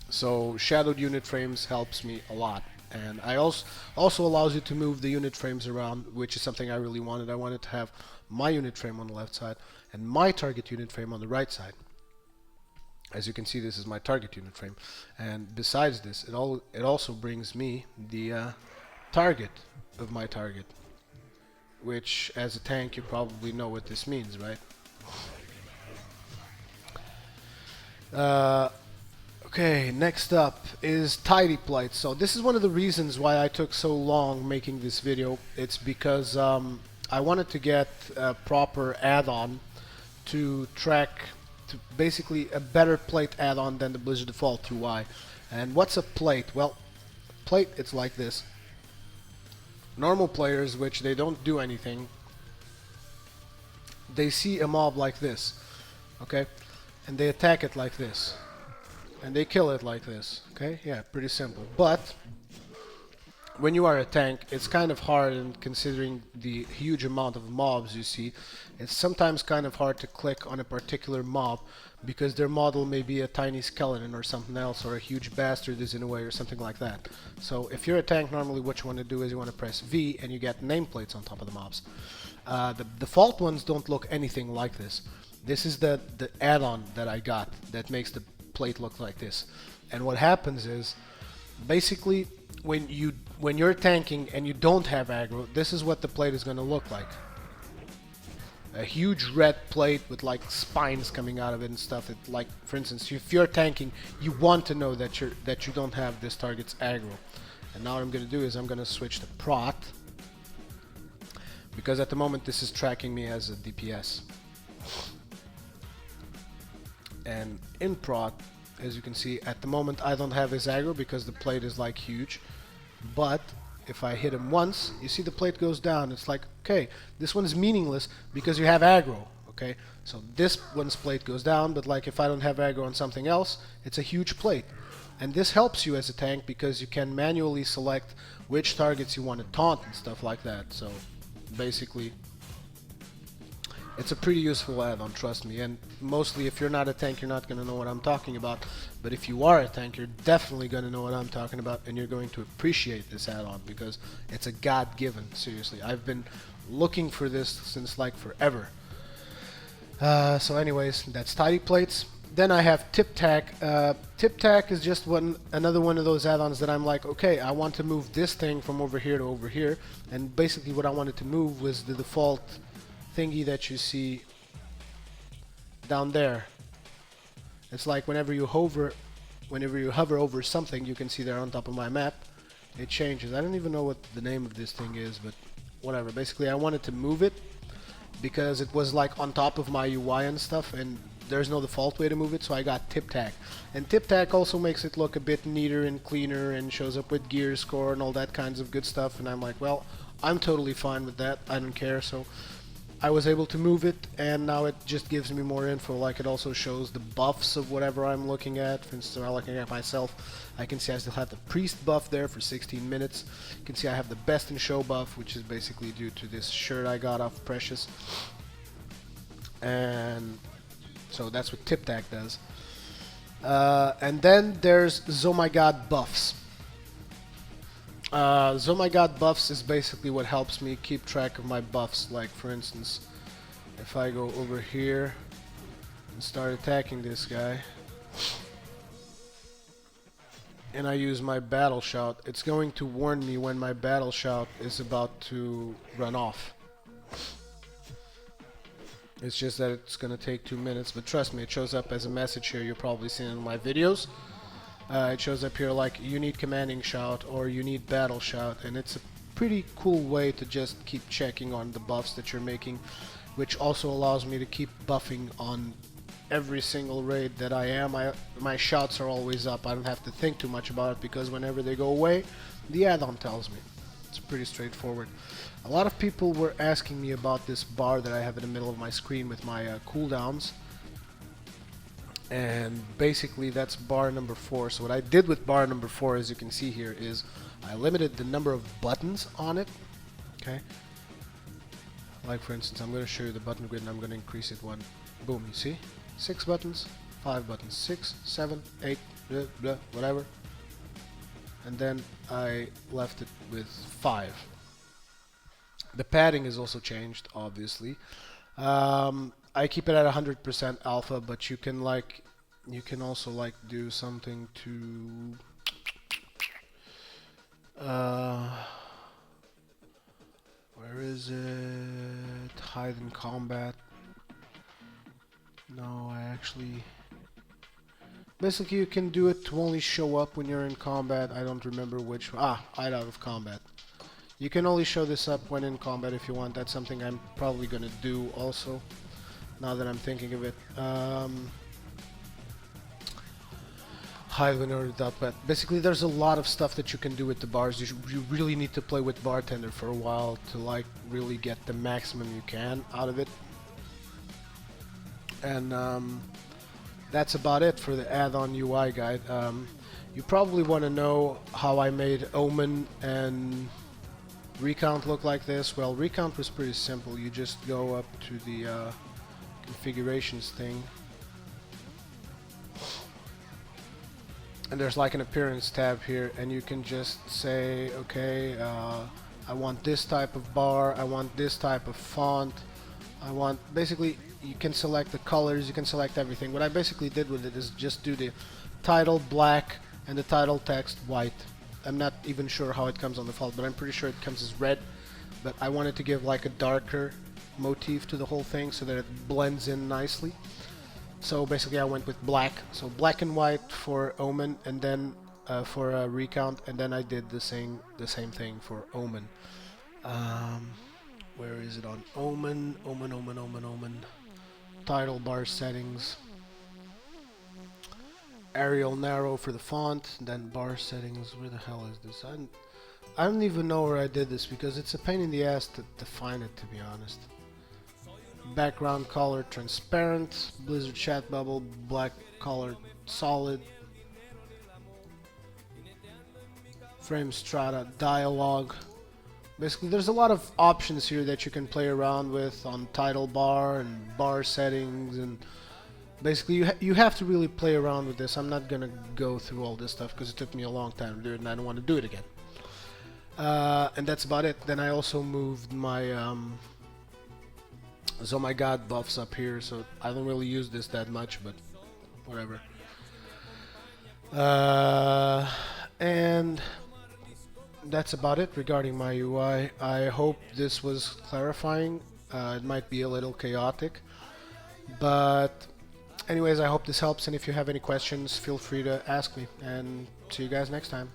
So shadowed unit frames helps me a lot. And I also allows you to move the unit frames around, which is something I really wanted. I wanted to have my unit frame on the left side and my target unit frame on the right side. As you can see, this is my target unit frame, and besides this, it also brings me the target of my target, which as a tank you probably know what this means, right? Okay, next up is tidy plight. So this is one of the reasons why I took so long making this video. It's because I wanted to get a proper add-on to track, to basically a better plate add-on than the Blizzard default UI. And what's a plate? Well, plate, it's like this. Normal players, which they don't do anything, they see a mob like this, okay, and they attack it like this, and they kill it like this, okay? Yeah, pretty simple. But when you are a tank, it's kind of hard, and considering the huge amount of mobs you see, it's sometimes kind of hard to click on a particular mob because their model may be a tiny skeleton or something else, or a huge bastard is in a way or something like that. So if you're a tank, normally what you want to do is you want to press V and you get nameplates on top of the mobs. The default ones don't look anything like this. This is the add-on that I got that makes the plate look like this. And what happens is, basically, when you're tanking and you don't have aggro, this is what the plate is going to look like. A huge red plate with like spines coming out of it and stuff. It, like, for instance, if you're tanking, you want to know that you don't have this target's aggro. And now what I'm going to do is I'm going to switch to prot, because at the moment this is tracking me as a DPS. And in prot, as you can see, at the moment I don't have his aggro because the plate is like huge. But if I hit him once, you see the plate goes down. It's like, okay, this one is meaningless because you have aggro, okay? So this one's plate goes down, but like if I don't have aggro on something else, it's a huge plate. And this helps you as a tank because you can manually select which targets you want to taunt and stuff like that. So basically, it's a pretty useful add-on, trust me. And mostly if you're not a tank, you're not going to know what I'm talking about. But if you are a tank, you're definitely going to know what I'm talking about, and you're going to appreciate this add-on because it's a God-given, seriously. I've been looking for this since like forever. So anyways, that's tidy plates. Then I have tip tack. Tip tack is just another one of those add-ons that I'm like, okay, I want to move this thing from over here to over here. And basically what I wanted to move was the default thingy that you see down there. It's like whenever you hover over something, you can see there on top of my map, it changes. I don't even know what the name of this thing is, but whatever. Basically, I wanted to move it because it was like on top of my UI and stuff, and there's no default way to move it, so I got tip tack. And tip tack also makes it look a bit neater and cleaner and shows up with gear score and all that kinds of good stuff, and I'm like, well, I'm totally fine with that. I don't care. So I was able to move it, and now it just gives me more info. Like, it also shows the buffs of whatever I'm looking at. For instance, I'm looking at myself, I can see I still have the priest buff there for 16 minutes. You can see I have the best in show buff, which is basically due to this shirt I got off Precious. And so that's what tip tack does. And then there's Oh My God buffs. Oh My God buffs is basically what helps me keep track of my buffs. Like, for instance, if I go over here and start attacking this guy, and I use my battle shout, it's going to warn me when my battle shout is about to run off. It's just that it's going to take 2 minutes, but trust me, it shows up as a message here. You've probably seen it in my videos. It shows up here like, you need commanding shout or you need battle shout, and it's a pretty cool way to just keep checking on the buffs that you're making, which also allows me to keep buffing on every single raid that I am. My shouts are always up. I don't have to think too much about it because whenever they go away, the add-on tells me. It's pretty straightforward. A lot of people were asking me about this bar that I have in the middle of my screen with my cooldowns. And basically that's bar number 4. So what I did with bar number 4, as you can see here, is I limited the number of buttons on it. Okay. Like, for instance, I'm going to show you the button grid and I'm going to increase it one. Boom, you see? 6 buttons, 5 buttons, 6, 7, 8, blah, blah, whatever. And then I left it with 5. The padding is also changed, obviously. I keep it at 100% alpha, but you can also like do something to where is it? Hide in combat. No, I actually basically you can do it to only show up when you're in combat. I don't remember which. Hide out of combat. You can only show this up when in combat if you want. That's something I'm probably gonna do also, now that I'm thinking of it. Hide when you're without pet. Basically, there's a lot of stuff that you can do with the bars. You really need to play with Bartender for a while to like really get the maximum you can out of it. And that's about it for the add-on UI guide. You probably want to know how I made Omen and Recount look like this. Well, Recount was pretty simple. You just go up to the configurations thing, and there's like an appearance tab here, and you can just say, okay, I want this type of bar, I want this type of font, I want, basically you can select the colors, you can select everything. What I basically did with it is just do the title black and the title text white. I'm not even sure how it comes on default, but I'm pretty sure it comes as red. But I wanted to give like a darker motif to the whole thing so that it blends in nicely. So basically I went with black. So black and white for Omen, and then for Recount, and then I did the same thing for Omen. Where is it on Omen? Omen. Title bar settings. Arial narrow for the font, then bar settings. Where the hell is this? I don't even know where I did this because it's a pain in the ass to define it, to be honest. Background color transparent, Blizzard chat bubble, black color solid, frame strata, dialogue. Basically, there's a lot of options here that you can play around with on title bar and bar settings, and basically you have to really play around with this. I'm not gonna go through all this stuff because it took me a long time to do it, and I don't want to do it again. And that's about it. Then I also moved my my God buffs up here, so I don't really use this that much, but whatever. And that's about it regarding my UI. I hope this was clarifying. It might be a little chaotic, but anyways, I hope this helps, and if you have any questions, feel free to ask me, and see you guys next time.